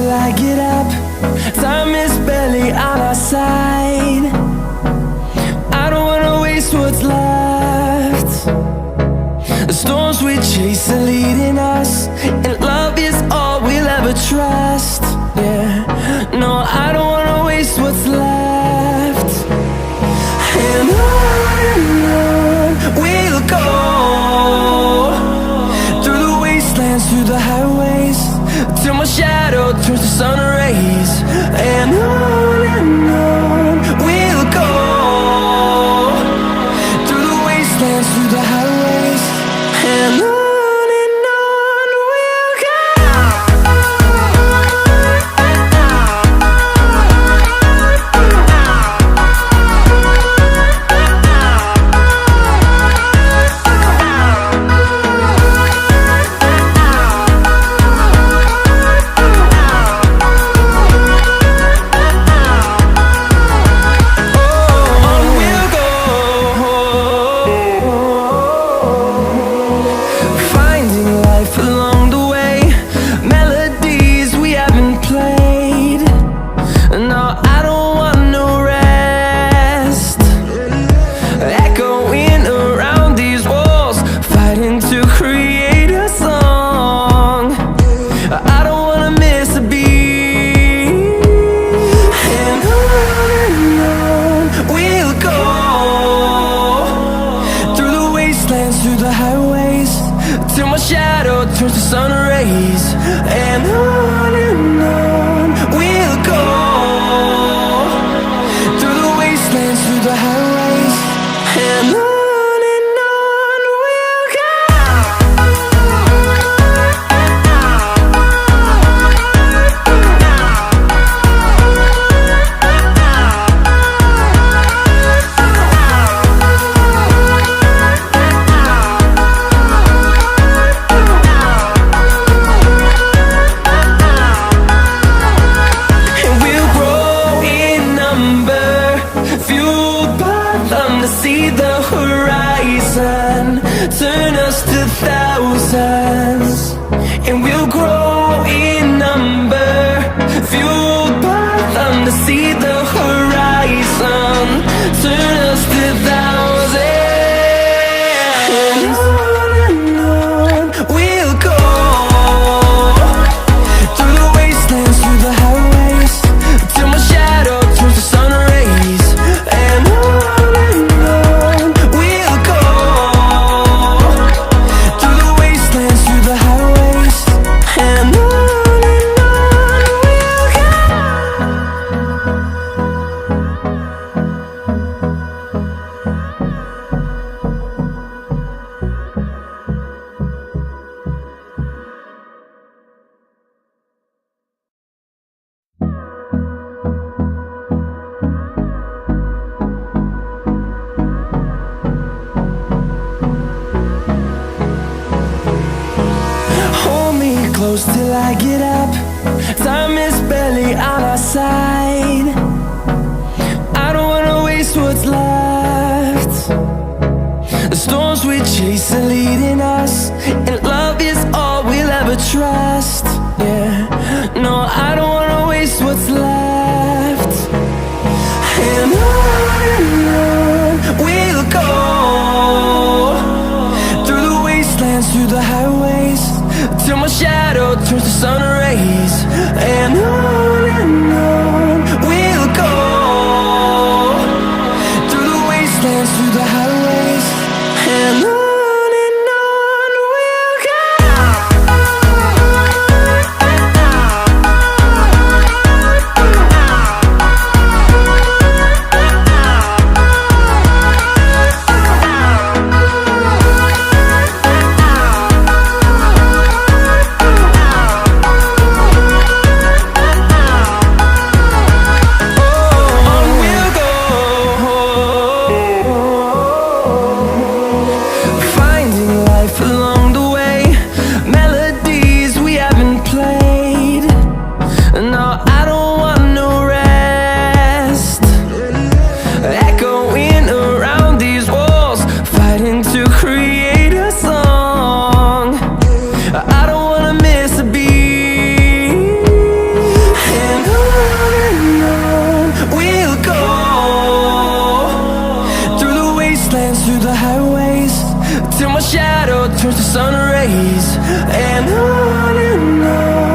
till I get up. Time is barely on our side. I don't wanna waste what's left. The storms we chase are leading us, and love is all we'll ever trust. Yeah, no, I don't wanna waste what's left. And on we'll go, through the wastelands, through the highways, till my shadow turns to sun rays. And on we'll go, through the wastelands, through the highways, and on. Turns to sun rays, and on we'll go, through the wastelands, through the highways, and on. See the horizon turn us to thousands, and we'll grow in number, fueled by them to see the horizon turn us to thousands. And on we'll go, through the wastelands, through the highways, till my shadow turns to sun rays. And close till I get up. Time is barely on our side. I don't wanna waste what's left. The storms we chase are leading us, and love is all we'll ever trust. Yeah, no, I don't wanna waste what's left. And on we'll go, through the wastelands, through the highways, till my shadow turns to sun rays. And on we'll go, through the wastelands, through the highways, and on we'll go. highways till my shadow turns to sun rays. And on